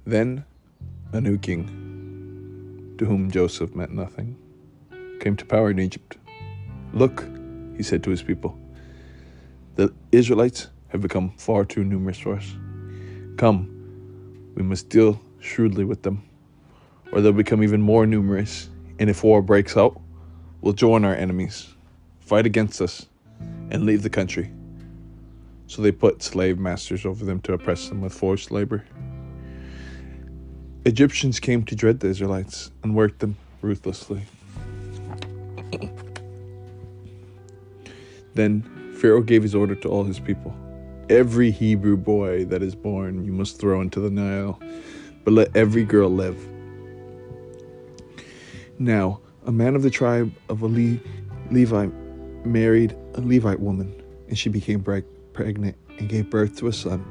Then a new king, to whom Joseph meant nothing, came to power in Egypt. "Look," he said to his people, "the Israelites have become far too numerous for us. Come, we must deal shrewdly with them, or they'll become even more numerous, and if war breaks out, we'll join our enemies, fight against us, and leave the country." So they put slave masters over them to oppress them with forced labor. Egyptians came to dread the Israelites and worked them ruthlessly. Then Pharaoh gave his order to all his people: "Every Hebrew boy that is born you must throw into the Nile, but let every girl live." Now, a man of the tribe of Levi married a Levite woman, and she became pregnant and gave birth to a son.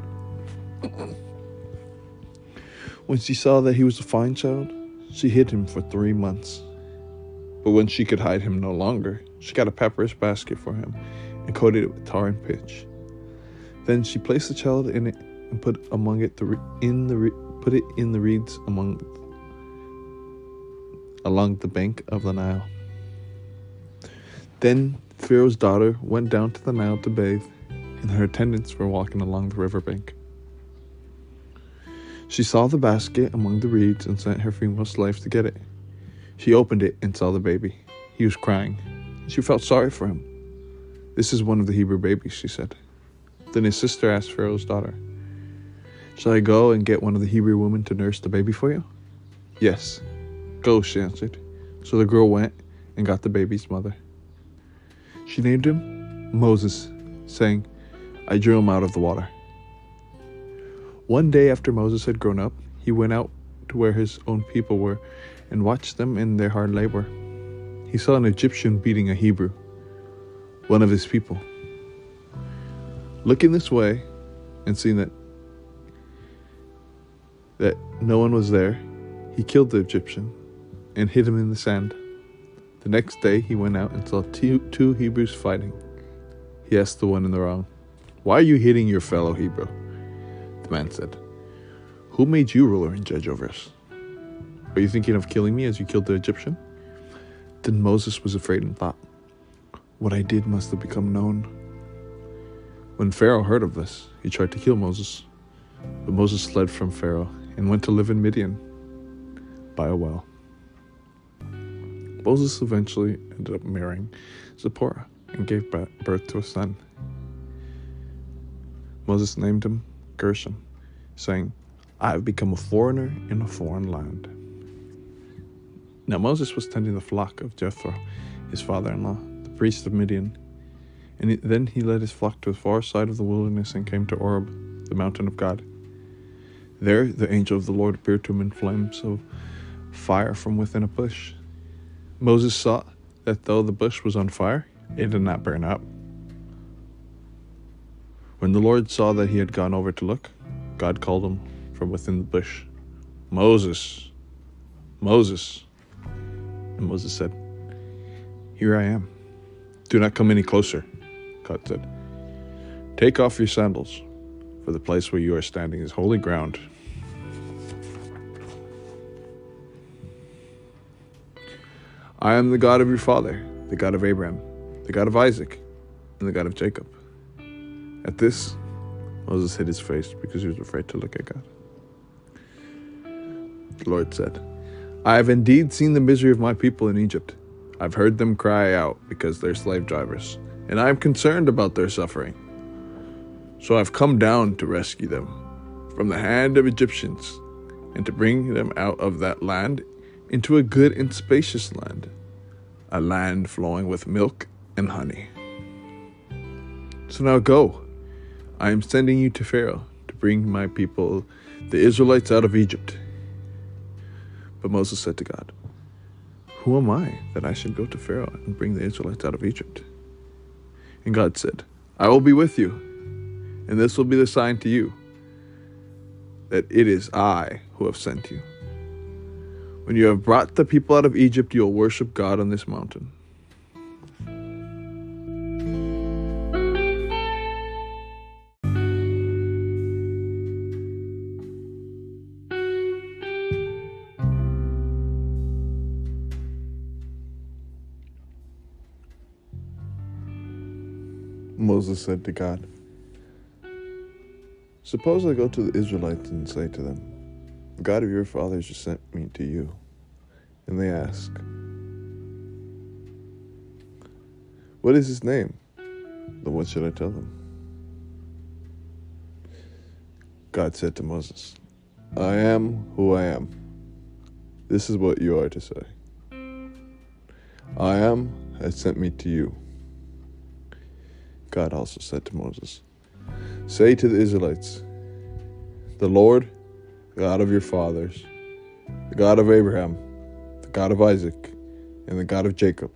When she saw that he was a fine child, she hid him for 3 months. But when she could hide him no longer, she got a papyrus basket for him and coated it with tar and pitch. Then she placed the child in it and put it in the reeds along the bank of the Nile. Then Pharaoh's daughter went down to the Nile to bathe, and her attendants were walking along the riverbank. She saw the basket among the reeds and sent her female slave to get it. She opened it and saw the baby. He was crying. She felt sorry for him. "This is one of the Hebrew babies," she said. Then his sister asked Pharaoh's daughter, "Shall I go and get one of the Hebrew women to nurse the baby for you?" "Yes, go," she answered. So the girl went and got the baby's mother. She named him Moses, saying, "I drew him out of the water." One day after Moses had grown up, he went out to where his own people were and watched them in their hard labor. He saw an Egyptian beating a Hebrew, one of his people. Looking this way and seeing that no one was there, he killed the Egyptian and hid him in the sand. The next day he went out and saw two Hebrews fighting. He asked the one in the wrong, "Why are you hitting your fellow Hebrew?" The man said, "Who made you ruler and judge over us? Are you thinking of killing me as you killed the Egyptian?" Then Moses was afraid and thought, "What I did must have become known." When Pharaoh heard of this, he tried to kill Moses. But Moses fled from Pharaoh and went to live in Midian by a well. Moses eventually ended up marrying Zipporah and gave birth to a son. Moses named him Gershom, saying, "I have become a foreigner in a foreign land." Now Moses was tending the flock of Jethro, his father-in-law, the priest of Midian. And then he led his flock to the far side of the wilderness and came to Oreb, the mountain of God. There the angel of the Lord appeared to him in flames of fire from within a bush. Moses saw that though the bush was on fire, it did not burn up. When the Lord saw that he had gone over to look, God called him from within the bush, "Moses, Moses." And Moses said, "Here I am." "Do not come any closer," God said. "Take off your sandals, for the place where you are standing is holy ground." "I am the God of your father, the God of Abraham, the God of Isaac, and the God of Jacob." At this, Moses hid his face because he was afraid to look at God. The Lord said, "I have indeed seen the misery of my people in Egypt. I've heard them cry out because they're slave drivers, and I am concerned about their suffering. So I've come down to rescue them from the hand of Egyptians and to bring them out of that land into a good and spacious land, a land flowing with milk and honey. So now go. I am sending you to Pharaoh to bring my people, the Israelites, out of Egypt." But Moses said to God, "Who am I that I should go to Pharaoh and bring the Israelites out of Egypt?" And God said, "I will be with you, and this will be the sign to you that it is I who have sent you. When you have brought the people out of Egypt, you will worship God on this mountain." Moses said to God, "Suppose I go to the Israelites and say to them, 'The God of your fathers has sent me to you.' And they ask, 'What is his name?' Then what should I tell them?" God said to Moses, "I am who I am. This is what you are to say. I am has sent me to you." God also said to Moses, "Say to the Israelites, 'The Lord, the God of your fathers, the God of Abraham, the God of Isaac, and the God of Jacob,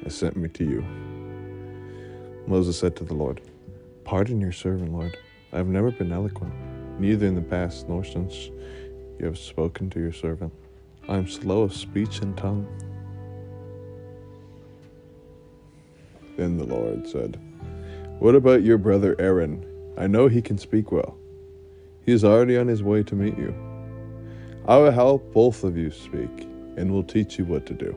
has sent me to you.'" Moses said to the Lord, "Pardon your servant, Lord. I have never been eloquent, neither in the past nor since you have spoken to your servant. I am slow of speech and tongue." Then the Lord said, "What about your brother Aaron? I know he can speak well. He is already on his way to meet you. I will help both of you speak, and will teach you what to do."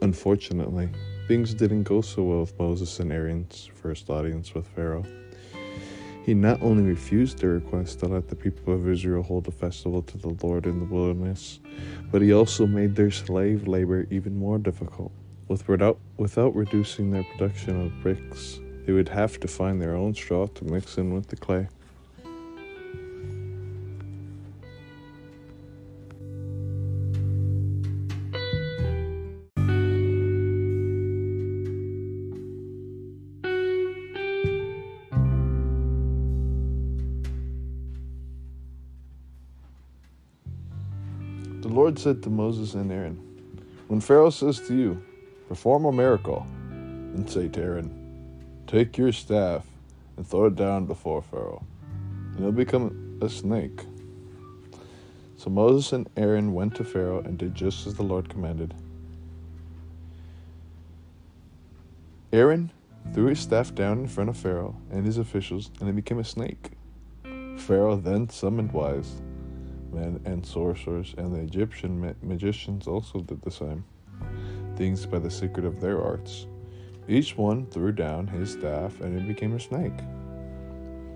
Unfortunately, things didn't go so well with Moses and Aaron's first audience with Pharaoh. He not only refused their request to let the people of Israel hold a festival to the Lord in the wilderness, but he also made their slave labor even more difficult. Without reducing their production of bricks, they would have to find their own straw to mix in with the clay. The Lord said to Moses and Aaron, "When Pharaoh says to you, 'Perform a miracle,' then say to Aaron, 'Take your staff and throw it down before Pharaoh, and it'll become a snake.'" So Moses and Aaron went to Pharaoh and did just as the Lord commanded. Aaron threw his staff down in front of Pharaoh and his officials, and it became a snake. Pharaoh then summoned wise men and sorcerers, and the Egyptian magicians also did the same things by the secret of their arts. Each one threw down his staff, and it became a snake.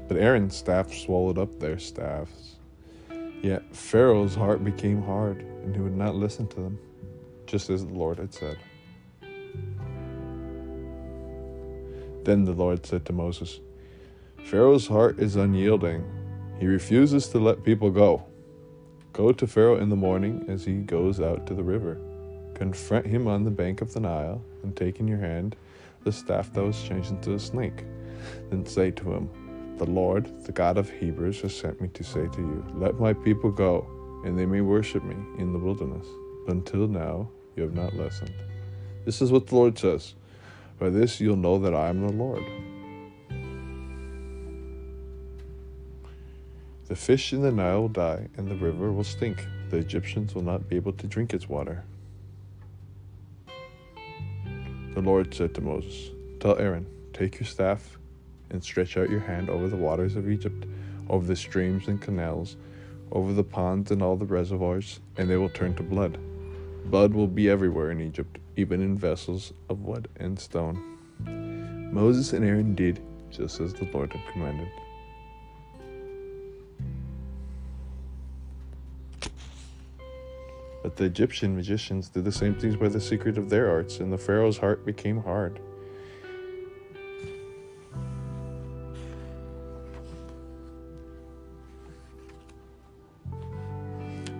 But Aaron's staff swallowed up their staffs. Yet Pharaoh's heart became hard, and he would not listen to them, just as the Lord had said. Then the Lord said to Moses, "Pharaoh's heart is unyielding. He refuses to let people go. Go to Pharaoh in the morning as he goes out to the river. Confront him on the bank of the Nile, and take in your hand the staff that was changed into a snake. Then say to him, 'The Lord, the God of Hebrews, has sent me to say to you, let my people go, and they may worship me in the wilderness. But until now you have not listened. This is what the Lord says. By this you'll know that I am the Lord. The fish in the Nile will die, and the river will stink. The Egyptians will not be able to drink its water.'" The Lord said to Moses, "Tell Aaron, take your staff and stretch out your hand over the waters of Egypt, over the streams and canals, over the ponds and all the reservoirs, and they will turn to blood. Blood will be everywhere in Egypt, even in vessels of wood and stone." Moses and Aaron did just as the Lord had commanded. But the Egyptian magicians did the same things by the secret of their arts, and the Pharaoh's heart became hard.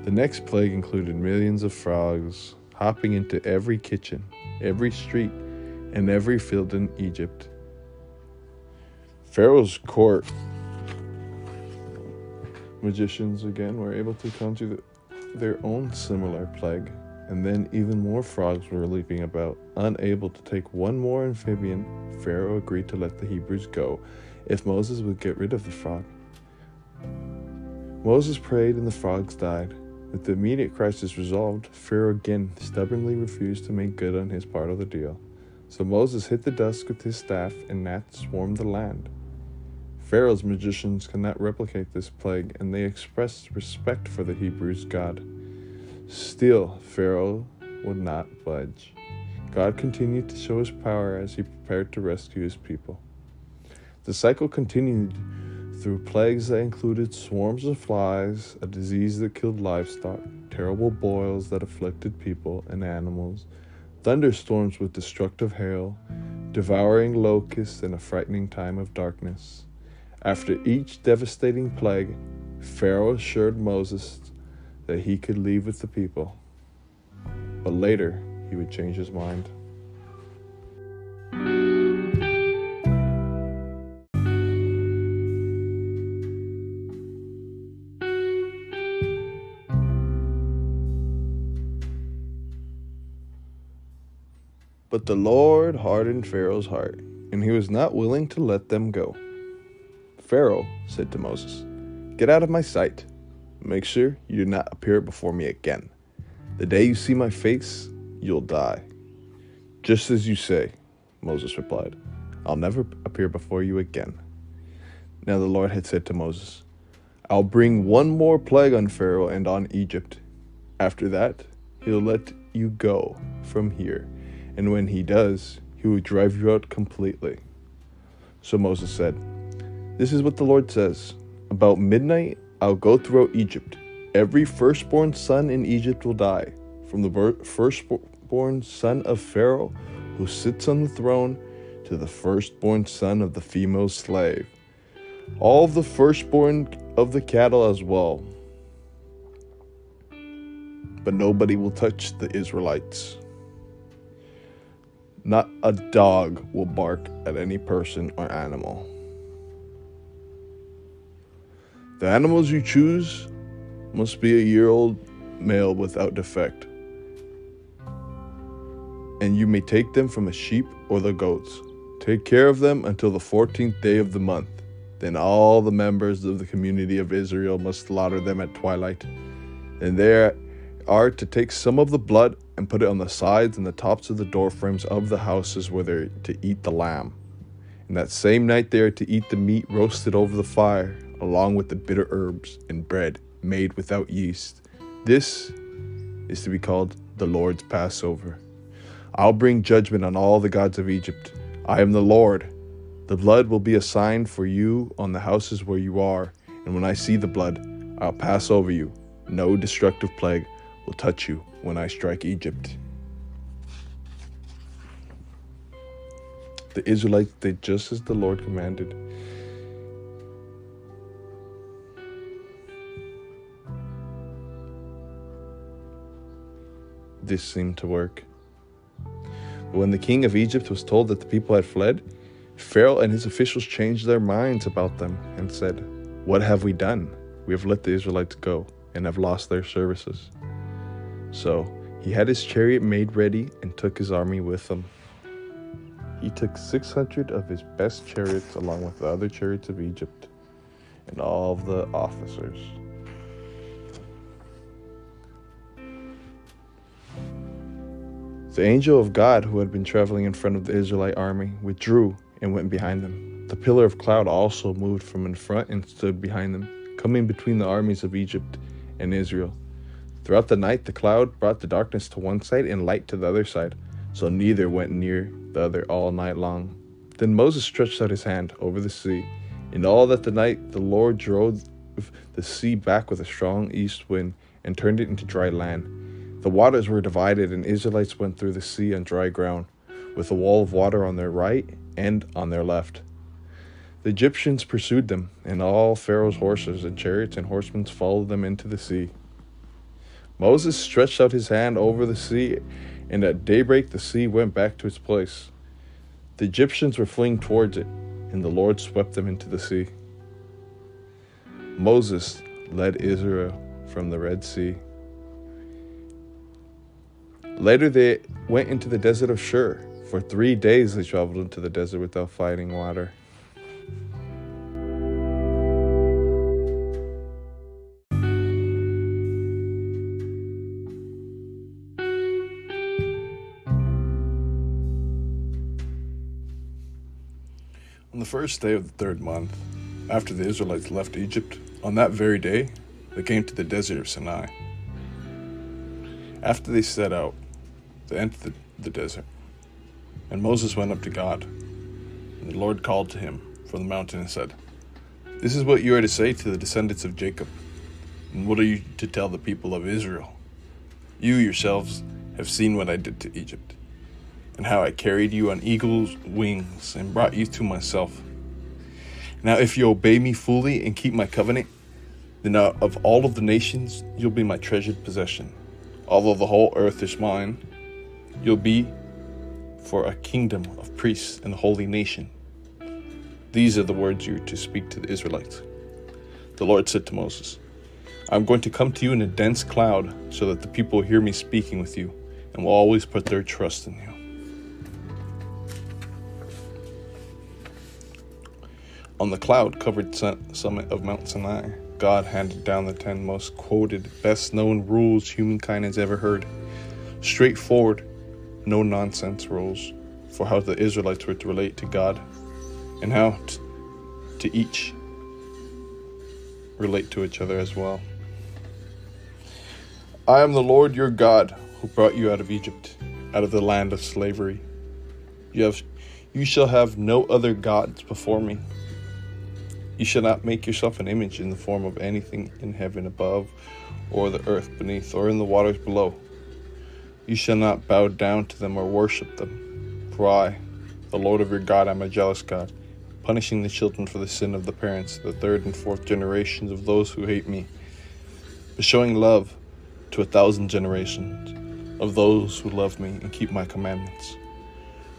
The next plague included millions of frogs hopping into every kitchen, every street, and every field in Egypt. Pharaoh's court magicians again were able to conjure their own similar plague, and then even more frogs were leaping about. Unable to take one more amphibian, Pharaoh agreed to let the Hebrews go if Moses would get rid of the frog. Moses prayed and the frogs died. With the immediate crisis resolved, Pharaoh again stubbornly refused to make good on his part of the deal. So Moses hit the dust with his staff, and gnats swarmed the land. Pharaoh's magicians could not replicate this plague, and they expressed respect for the Hebrews' God. Still, Pharaoh would not budge. God continued to show his power as he prepared to rescue his people. The cycle continued through plagues that included swarms of flies, a disease that killed livestock, terrible boils that afflicted people and animals, thunderstorms with destructive hail, devouring locusts, and a frightening time of darkness. After each devastating plague, Pharaoh assured Moses that he could leave with the people. But later, he would change his mind. But the Lord hardened Pharaoh's heart, and he was not willing to let them go. Pharaoh said to Moses, "Get out of my sight. Make sure you do not appear before me again. The day you see my face, you'll die." "Just as you say," Moses replied. "I'll never appear before you again." Now the Lord had said to Moses, "I'll bring one more plague on Pharaoh and on Egypt. After that, he'll let you go from here. And when he does, he will drive you out completely." So Moses said, "This is what the Lord says. About midnight, I'll go throughout Egypt. Every firstborn son in Egypt will die, from the firstborn son of Pharaoh, who sits on the throne, to the firstborn son of the female slave. All of the firstborn of the cattle as well. But nobody will touch the Israelites. Not a dog will bark at any person or animal. The animals you choose must be a year-old male without defect, and you may take them from a sheep or the goats. Take care of them until the 14th day of the month. Then all the members of the community of Israel must slaughter them at twilight. And they are to take some of the blood and put it on the sides and the tops of the door frames of the houses where they are to eat the lamb. And that same night they are to eat the meat roasted over the fire, along with the bitter herbs and bread made without yeast. This is to be called the Lord's Passover. I'll bring judgment on all the gods of Egypt. I am the Lord. The blood will be a sign for you on the houses where you are, and when I see the blood, I'll pass over you. No destructive plague will touch you when I strike Egypt." The Israelites did just as the Lord commanded. This seemed to work. But when the king of Egypt was told that the people had fled, Pharaoh and his officials changed their minds about them and said, "What have we done? We have let the Israelites go and have lost their services." So he had his chariot made ready and took his army with him. He took 600 of his best chariots along with the other chariots of Egypt and all of the officers. The angel of God, who had been traveling in front of the Israelite army, withdrew and went behind them. The pillar of cloud also moved from in front and stood behind them, coming between the armies of Egypt and Israel. Throughout the night, the cloud brought the darkness to one side and light to the other side, so neither went near the other all night long. Then Moses stretched out his hand over the sea, and all that the night the Lord drove the sea back with a strong east wind and turned it into dry land. The waters were divided, and Israelites went through the sea on dry ground, with a wall of water on their right and on their left. The Egyptians pursued them, and all Pharaoh's horses and chariots and horsemen followed them into the sea. Moses stretched out his hand over the sea, and at daybreak the sea went back to its place. The Egyptians were fleeing towards it, and the Lord swept them into the sea. Moses led Israel from the Red Sea. Later they went into the desert of Shur. For 3 days they traveled into the desert without finding water. On the first day of the 3rd month, after the Israelites left Egypt, on that very day, they came to the desert of Sinai. After they set out, they entered the desert. And Moses went up to God, and the Lord called to him from the mountain and said, "This is what you are to say to the descendants of Jacob, and what are you to tell the people of Israel? You yourselves have seen what I did to Egypt, and how I carried you on eagle's wings and brought you to myself. Now if you obey me fully and keep my covenant, then out of all of the nations you'll be my treasured possession. Although the whole earth is mine, you'll be for a kingdom of priests and a holy nation. These are the words you are to speak to the Israelites." The Lord said to Moses, "I'm going to come to you in a dense cloud so that the people will hear me speaking with you and will always put their trust in you." On the cloud-covered summit of Mount Sinai, God handed down the 10 most quoted, best-known rules humankind has ever heard. Straightforward, no-nonsense rules for how the Israelites were to relate to God and how to each relate to each other as well. "I am the Lord your God who brought you out of Egypt, out of the land of slavery. You shall have no other gods before me. You shall not make yourself an image in the form of anything in heaven above, or the earth beneath, or in the waters below. You shall not bow down to them or worship them. For I, the Lord of your God, am a jealous God, punishing the children for the sin of the parents, the third and fourth generations of those who hate me, but showing love to 1,000 generations of those who love me and keep my commandments.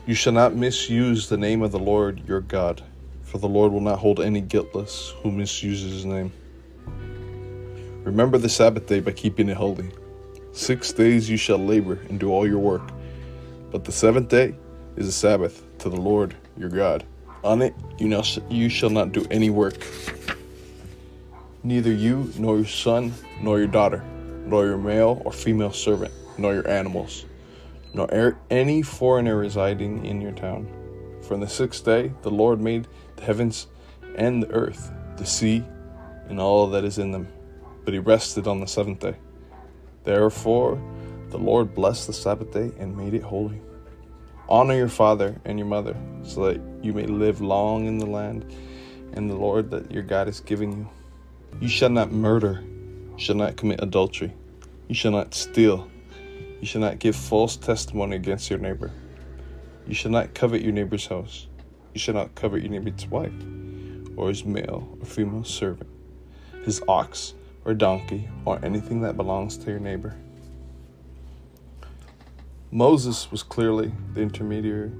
You shall not misuse the name of the Lord your God, for the Lord will not hold any guiltless who misuses his name. Remember the Sabbath day by keeping it holy. 6 days you shall labor and do all your work, but the seventh day is a Sabbath to the Lord your God. On it you shall not do any work, neither you nor your son nor your daughter, nor your male or female servant, nor your animals, nor any foreigner residing in your town. For on the 6th day the Lord made the heavens and the earth, the sea, and all that is in them. But he rested on the 7th day. Therefore the Lord blessed the Sabbath day and made it holy. Honor your father and your mother, so that you may live long in the land and the Lord that your God is giving you. You shall not murder, you shall not commit adultery, you shall not steal, you shall not give false testimony against your neighbor. You shall not covet your neighbor's house. You shall not covet your neighbor's wife, or his male or female servant, his ox or donkey, or anything that belongs to your neighbor." Moses was clearly the intermediary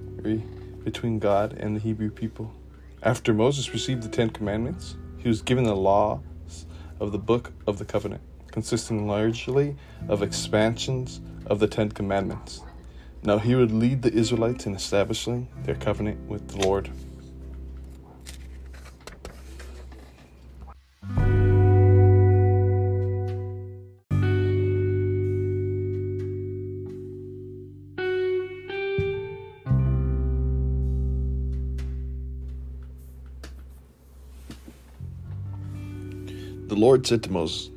between God and the Hebrew people. After Moses received the 10 Commandments, he was given the laws of the Book of the Covenant, consisting largely of expansions of the 10 Commandments. Now he would lead the Israelites in establishing their covenant with the Lord. The Lord said to Moses,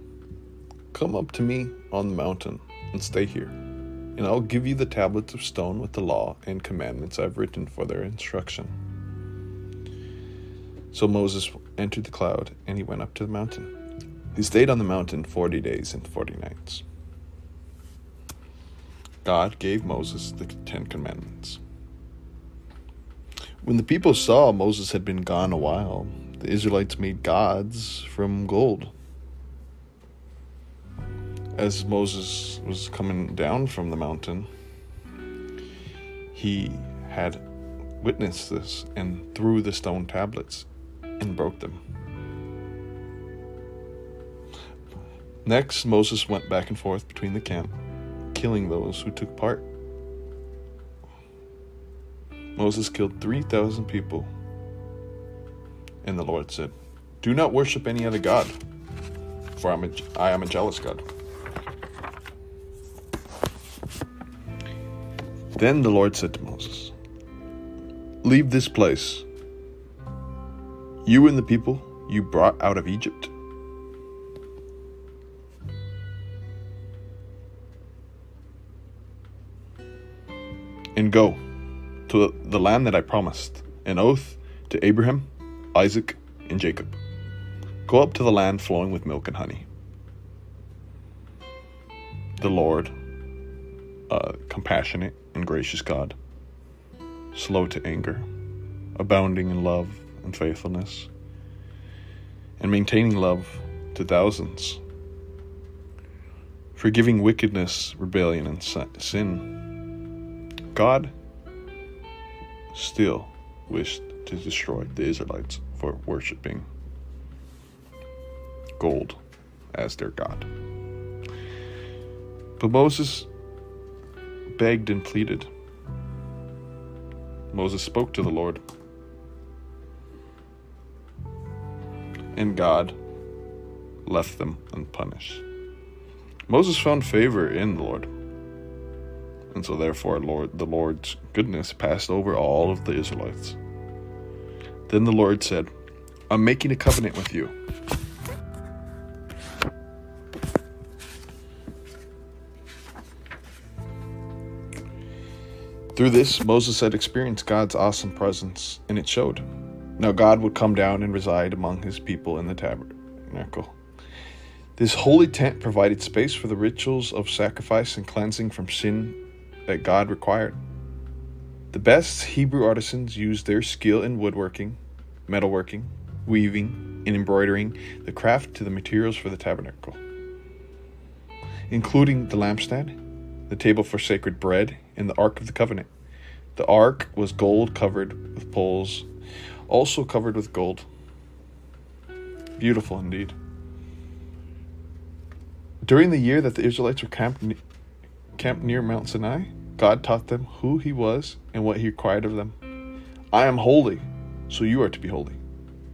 "Come up to me on the mountain and stay here, and I'll give you the tablets of stone with the law and commandments I've written for their instruction." So Moses entered the cloud, and he went up to the mountain. He stayed on the mountain 40 days and 40 nights. God gave Moses the 10 Commandments. When the people saw Moses had been gone a while, the Israelites made gods from gold. As Moses was coming down from the mountain, he had witnessed this and threw the stone tablets and broke them. Next, Moses went back and forth between the camp, killing those who took part. Moses killed 3,000 people. And the Lord said, "Do not worship any other god, for I am a jealous God." Then the Lord said to Moses, "Leave this place, you and the people you brought out of Egypt, and go to the land that I promised, an oath to Abraham, Isaac, and Jacob. Go up to the land flowing with milk and honey. The Lord, compassionate and gracious God, slow to anger, abounding in love and faithfulness, and maintaining love to thousands, forgiving wickedness, rebellion, and sin. God still wished to destroy the Israelites for worshiping gold as their God. But Moses begged and pleaded. Moses spoke to the Lord, and God left them unpunished. Moses found favor in the Lord, and so therefore the Lord's goodness passed over all of the Israelites. Then the Lord said, I'm making a covenant with you. Through this, Moses had experienced God's awesome presence, and it showed. Now God would come down and reside among his people in the tabernacle. This holy tent provided space for the rituals of sacrifice and cleansing from sin that God required. The best Hebrew artisans used their skill in woodworking, metalworking, weaving, and embroidering the craft to the materials for the tabernacle, including the lampstand, the table for sacred bread, and the Ark of the Covenant. The Ark was gold covered with poles, also covered with gold. Beautiful indeed. During the year that the Israelites were camped near Mount Sinai, God taught them who he was and what he required of them. I am holy, so you are to be holy.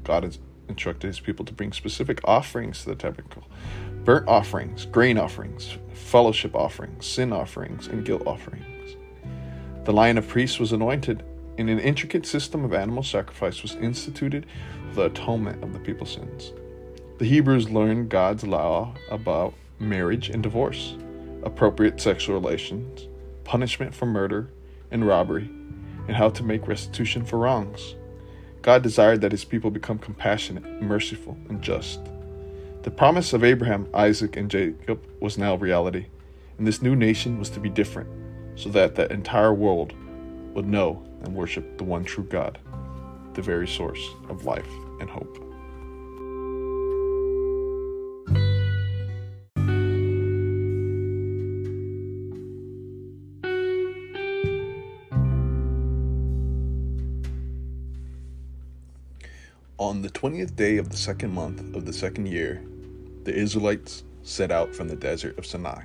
God has instructed his people to bring specific offerings to the tabernacle: burnt offerings, grain offerings, fellowship offerings, sin offerings, and guilt offerings. The line of priests was anointed, and an intricate system of animal sacrifice was instituted for the atonement of the people's sins. The Hebrews learned God's law about marriage and divorce, appropriate sexual relations, punishment for murder and robbery, and how to make restitution for wrongs. God desired that his people become compassionate, merciful, and just. The promise of Abraham, Isaac, and Jacob was now reality, and this new nation was to be different, so that the entire world would know and worship the one true God, the very source of life and hope. On the 20th day of the second month of the second year, the Israelites set out from the desert of Sinai.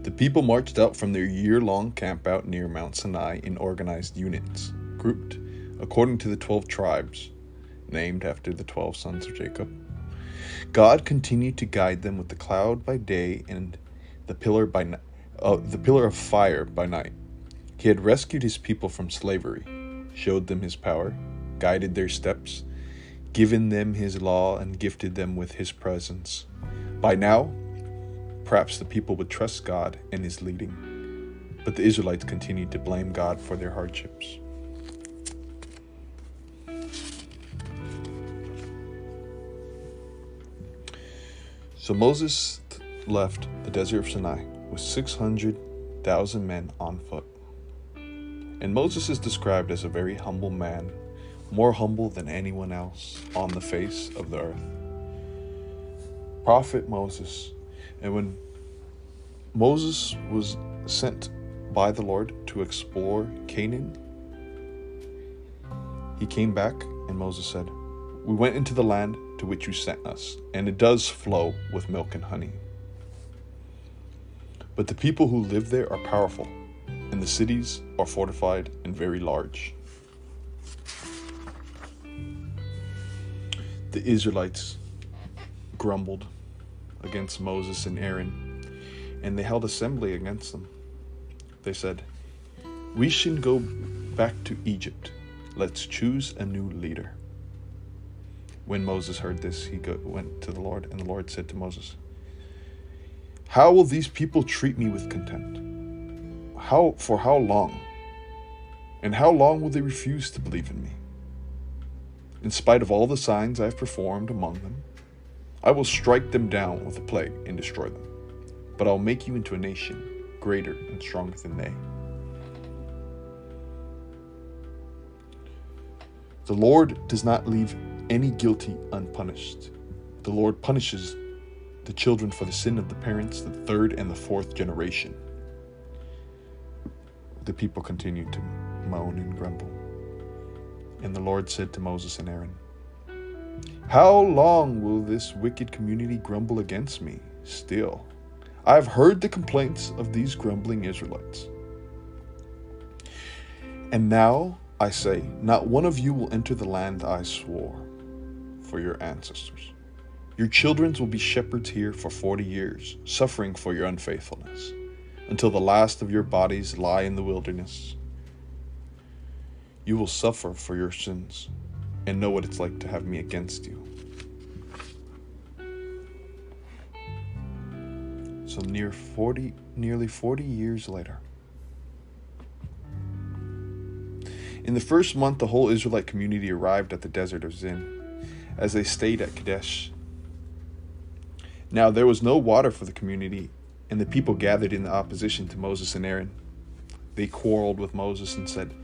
The people marched out from their year-long campout near Mount Sinai in organized units, grouped according to the 12 tribes, named after the 12 sons of Jacob. God continued to guide them with the cloud by day and the pillar of fire by night. He had rescued his people from slavery, showed them his power, guided their steps, given them his law, and gifted them with his presence. By now, perhaps the people would trust God and his leading, but the Israelites continued to blame God for their hardships. So Moses left the desert of Sinai with 600,000 men on foot. And Moses is described as a very humble man, more humble than anyone else on the face of the earth. Prophet Moses. And when Moses was sent by the Lord to explore Canaan, he came back and Moses said, "We went into the land to which you sent us, and it does flow with milk and honey. But the people who live there are powerful, and the cities are fortified and very large." The Israelites grumbled against Moses and Aaron, and they held assembly against them. They said, "We should go back to Egypt. Let's choose a new leader." When Moses heard this, he went to the Lord, and the Lord said to Moses, "How will these people treat me with contempt? For how long? And how long will they refuse to believe in me? In spite of all the signs I have performed among them, I will strike them down with a plague and destroy them. But I'll make you into a nation greater and stronger than they. The Lord does not leave any guilty unpunished. The Lord punishes the children for the sin of the parents, the third and the fourth generation. The people continued to moan and grumble. And the Lord said to Moses and Aaron, "How long will this wicked community grumble against me? Still, I have heard the complaints of these grumbling Israelites. And now I say, not one of you will enter the land I swore for your ancestors. Your children will be shepherds here for 40 years, suffering for your unfaithfulness, until the last of your bodies lie in the wilderness. You will suffer for your sins and know what it's like to have me against you." So nearly 40 years later, in the first month, the whole Israelite community arrived at the desert of Zin, as they stayed at Kadesh. Now there was no water for the community, and the people gathered in opposition to Moses and Aaron. They quarreled with Moses and said,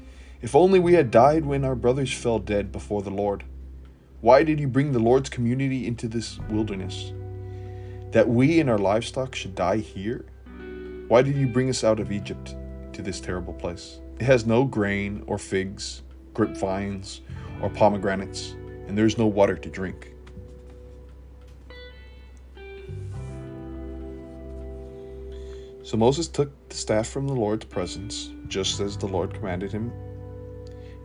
"If only we had died when our brothers fell dead before the Lord. Why did you bring the Lord's community into this wilderness? That we and our livestock should die here? Why did you bring us out of Egypt to this terrible place? It has no grain or figs, grapevines or pomegranates, and there is no water to drink." So Moses took the staff from the Lord's presence, just as the Lord commanded him,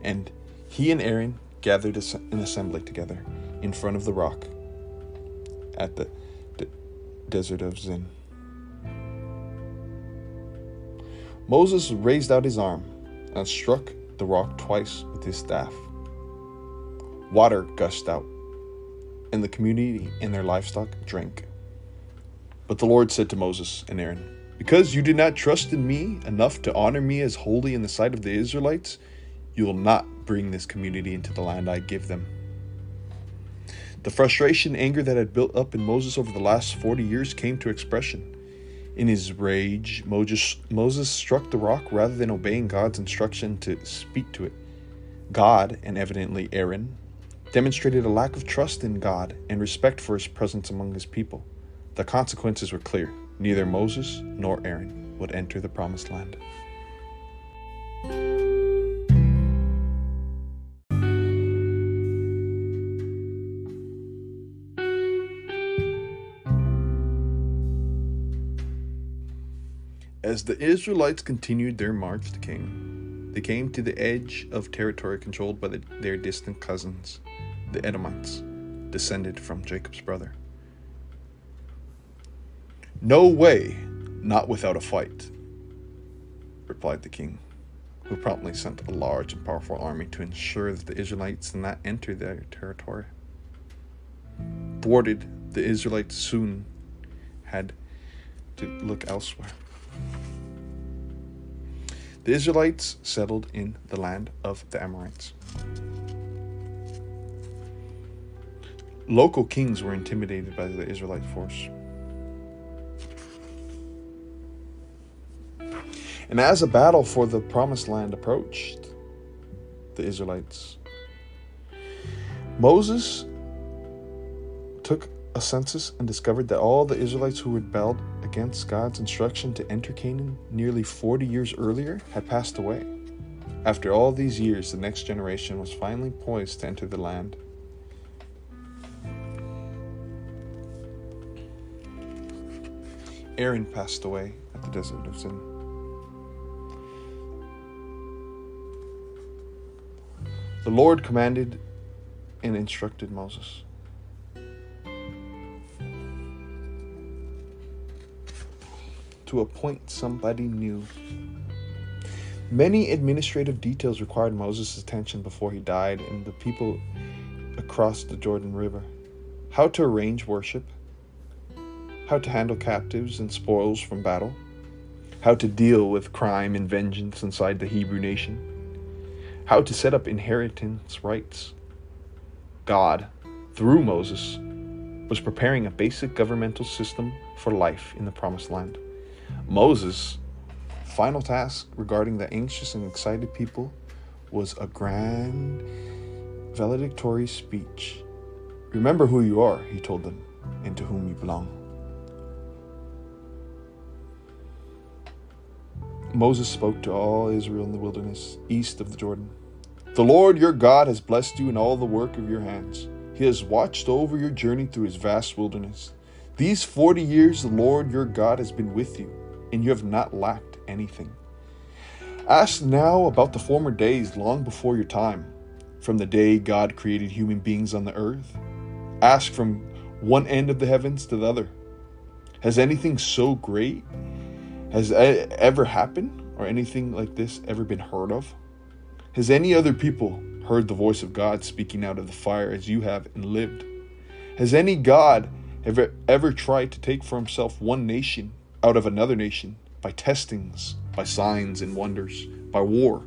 and he and Aaron gathered an assembly together in front of the rock at the desert of Zin. Moses raised out his arm and struck the rock twice with his staff. Water gushed out, and the community and their livestock drank. But the Lord said to Moses and Aaron, "Because you did not trust in me enough to honor me as holy in the sight of the Israelites, you will not bring this community into the land I give them." The frustration and anger that had built up in Moses over the last 40 years came to expression. In his rage, Moses struck the rock rather than obeying God's instruction to speak to it. God, and evidently Aaron, demonstrated a lack of trust in God and respect for his presence among his people. The consequences were clear. Neither Moses nor Aaron would enter the promised land. As the Israelites continued their march to Canaan, they came to the edge of territory controlled by their distant cousins, the Edomites, descended from Jacob's brother. "No way, not without a fight," replied the king, who promptly sent a large and powerful army to ensure that the Israelites did not enter their territory. Thwarted, the Israelites soon had to look elsewhere. The Israelites settled in the land of the Amorites. Local kings were intimidated by the Israelite force. And as a battle for the promised land approached the Israelites, Moses took a census and discovered that all the Israelites who rebelled against God's instruction to enter Canaan nearly 40 years earlier had passed away. After all these years, the next generation was finally poised to enter the land. Aaron passed away at the desert of Zin. The Lord commanded and instructed Moses. To appoint somebody new. Many administrative details required Moses' attention before he died, and the people across the Jordan River. How to arrange worship, how to handle captives and spoils from battle, how to deal with crime and vengeance inside the Hebrew nation, how to set up inheritance rights. God, through Moses, was preparing a basic governmental system for life in the Promised Land. Moses' final task regarding the anxious and excited people was a grand valedictory speech. Remember who you are, he told them, and to whom you belong. Moses spoke to all Israel in the wilderness east of the Jordan. The Lord your God has blessed you in all the work of your hands. He has watched over your journey through his vast wilderness. These 40 years the Lord your God has been with you, and you have not lacked anything. Ask now about the former days long before your time, from the day God created human beings on the earth. Ask from one end of the heavens to the other. Has anything so great has ever happened, or anything like this ever been heard of? Has any other people heard the voice of God speaking out of the fire as you have and lived? Has any God ever tried to take for himself one nation out of another nation by testings, by signs and wonders, by war,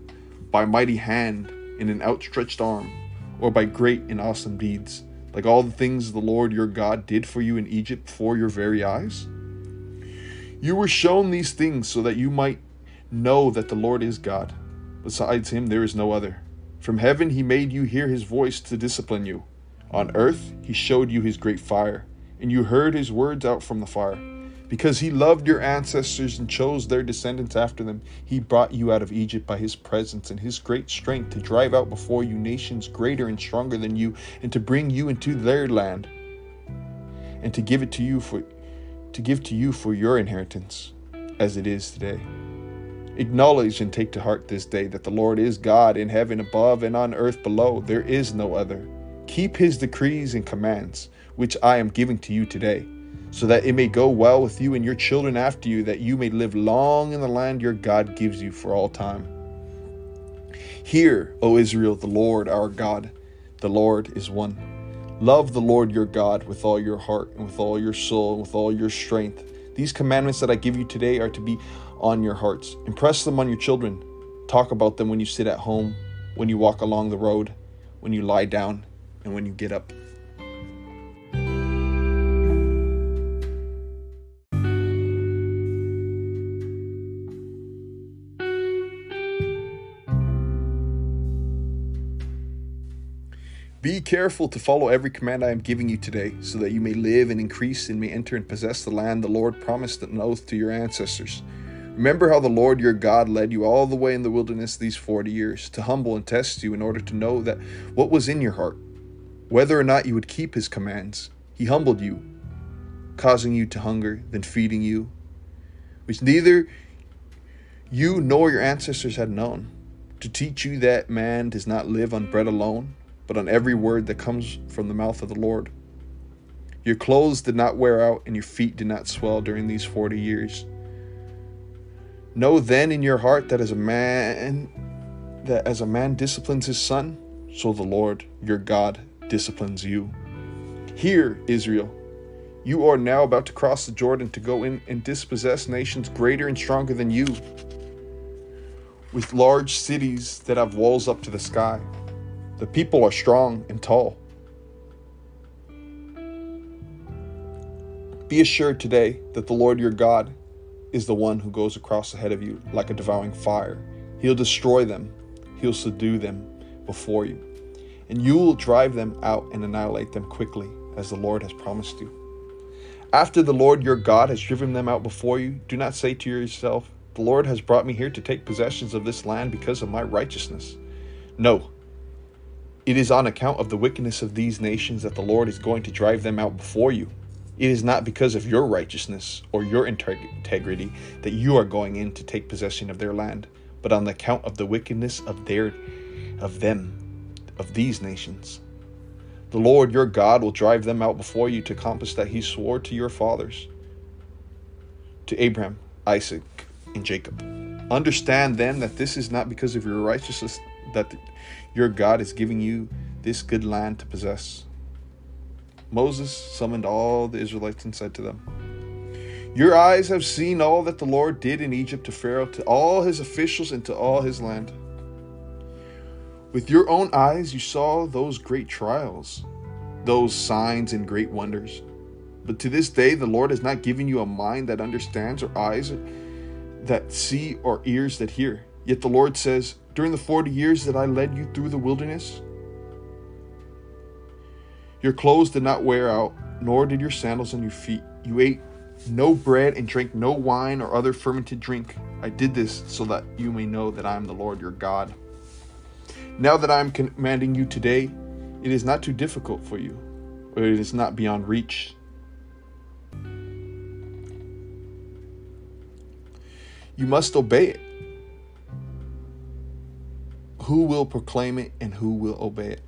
by mighty hand and an outstretched arm, or by great and awesome deeds, like all the things the Lord your God did for you in Egypt before your very eyes? You were shown these things so that you might know that the Lord is God. Besides him there is no other. From heaven he made you hear his voice to discipline you. On earth he showed you his great fire, and you heard his words out from the fire. Because he loved your ancestors and chose their descendants after them, he brought you out of Egypt by his presence and his great strength to drive out before you nations greater and stronger than you, and to bring you into their land, and to give to you for your inheritance, as it is today. Acknowledge and take to heart this day that the Lord is God in heaven above and on earth below. There is no other. Keep his decrees and commands, which I am giving to you today, so that it may go well with you and your children after you, that you may live long in the land your God gives you for all time. Hear, O Israel, the Lord our God, the Lord is one. Love the Lord your God with all your heart and with all your soul and with all your strength. These commandments that I give you today are to be on your hearts. Impress them on your children. Talk about them when you sit at home, when you walk along the road, when you lie down, and when you get up. Be careful to follow every command I am giving you today, so that you may live and increase and may enter and possess the land the Lord promised an oath to your ancestors. Remember how the Lord your God led you all the way in the wilderness these 40 years, to humble and test you in order to know that what was in your heart, whether or not you would keep his commands. He humbled you, causing you to hunger, then feeding you, which neither you nor your ancestors had known, to teach you that man does not live on bread alone, but on every word that comes from the mouth of the Lord. Your clothes did not wear out, and your feet did not swell during these 40 years. Know then in your heart that as a man disciplines his son, so the Lord your God disciplines you. Hear, Israel, you are now about to cross the Jordan to go in and dispossess nations greater and stronger than you, with large cities that have walls up to the sky. The people are strong and tall. Be assured today that the Lord your God is the one who goes across ahead of you like a devouring fire. He'll destroy them. He'll subdue them before you. And you will drive them out and annihilate them quickly, as the Lord has promised you. After the Lord your God has driven them out before you, do not say to yourself, the Lord has brought me here to take possessions of this land because of my righteousness. No. It is on account of the wickedness of these nations that the Lord is going to drive them out before you. It is not because of your righteousness or your integrity that you are going in to take possession of their land, but on the account of the wickedness of these nations. The Lord your God will drive them out before you to accomplish that he swore to your fathers, to Abraham, Isaac, and Jacob. Understand then that this is not because of your righteousness that your God is giving you this good land to possess. Moses summoned all the Israelites and said to them, your eyes have seen all that the Lord did in Egypt to Pharaoh, to all his officials, and to all his land. With your own eyes you saw those great trials, those signs and great wonders. But to this day the Lord has not given you a mind that understands, or eyes that see, or ears that hear. Yet the Lord says, during the 40 years that I led you through the wilderness, your clothes did not wear out, nor did your sandals on your feet. You ate no bread and drank no wine or other fermented drink. I did this so that you may know that I am the Lord your God. Now that I am commanding you today, it is not too difficult for you, or it is not beyond reach. You must obey it. Who will proclaim it and who will obey it?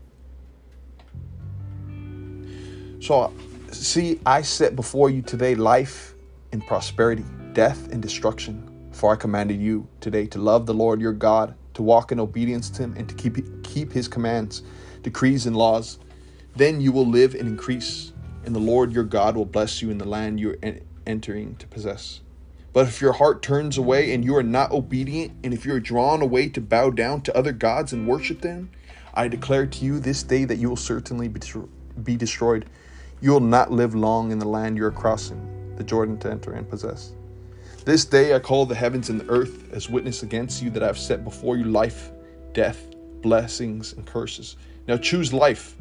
So, see, I set before you today life and prosperity, death and destruction. For I commanded you today to love the Lord your God, to walk in obedience to him, and to keep his commands, decrees, and laws. Then you will live and increase, and the Lord your God will bless you in the land you are entering to possess. But if your heart turns away and you are not obedient, and if you are drawn away to bow down to other gods and worship them, I declare to you this day that you will certainly be destroyed. You will not live long in the land you are crossing the Jordan to enter and possess. This day I call the heavens and the earth as witness against you that I have set before you life, death, blessings, and curses. Now choose life,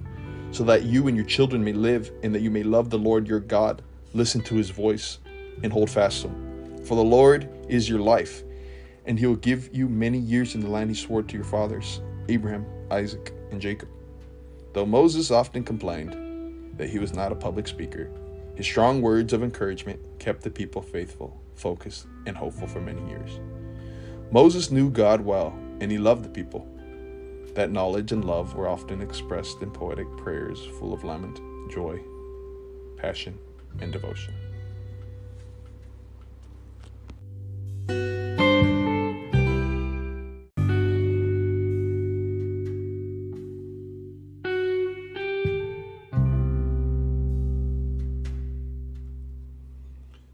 so that you and your children may live, and that you may love the Lord your God, listen to his voice, and hold fast to him. For the Lord is your life, and he will give you many years in the land he swore to your fathers, Abraham, Isaac, and Jacob. Though Moses often complained that he was not a public speaker, his strong words of encouragement kept the people faithful, focused, and hopeful for many years. Moses knew God well, and he loved the people. That knowledge and love were often expressed in poetic prayers full of lament, joy, passion, and devotion.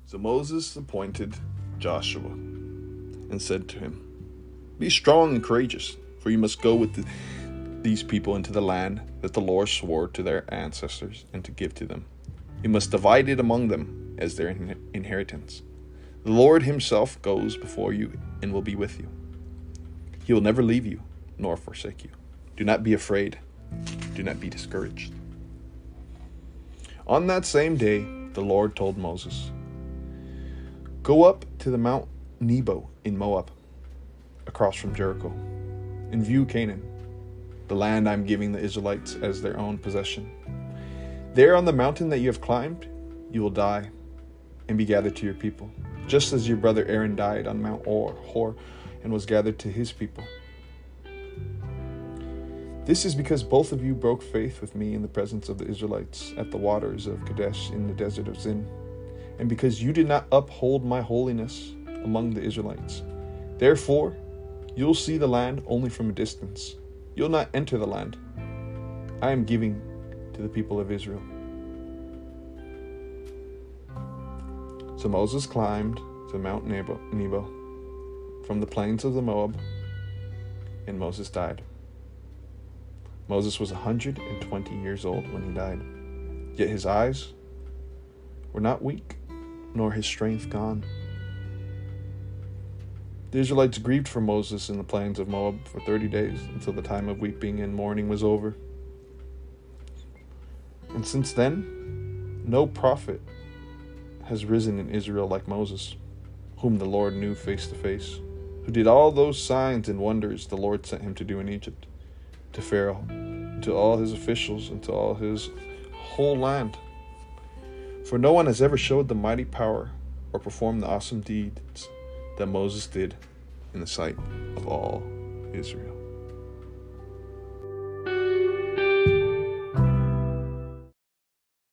So Moses appointed Joshua and said to him, "Be strong and courageous, for you must go with these people into the land that the Lord swore to their ancestors and to give to them. You must divide it among them as their inheritance. The Lord himself goes before you and will be with you. He will never leave you nor forsake you. Do not be afraid. Do not be discouraged." On that same day, the Lord told Moses, "Go up to the Mount Nebo in Moab, across from Jericho, and view Canaan, the land I am giving the Israelites as their own possession. There on the mountain that you have climbed, you will die and be gathered to your people, just as your brother Aaron died on Mount Hor and was gathered to his people. This is because both of you broke faith with me in the presence of the Israelites at the waters of Kadesh in the desert of Zin, and because you did not uphold my holiness among the Israelites. Therefore, you'll see the land only from a distance. You'll not enter the land I am giving to the people of Israel." So Moses climbed to Mount Nebo from the plains of the Moab, and Moses died. Moses was 120 years old when he died, yet his eyes were not weak, nor his strength gone. The Israelites grieved for Moses in the plains of Moab for 30 days until the time of weeping and mourning was over. And since then, no prophet has risen in Israel like Moses, whom the Lord knew face to face, who did all those signs and wonders the Lord sent him to do in Egypt, to Pharaoh, to all his officials, and to all his whole land. For no one has ever showed the mighty power or performed the awesome deeds that Moses did in the sight of all Israel.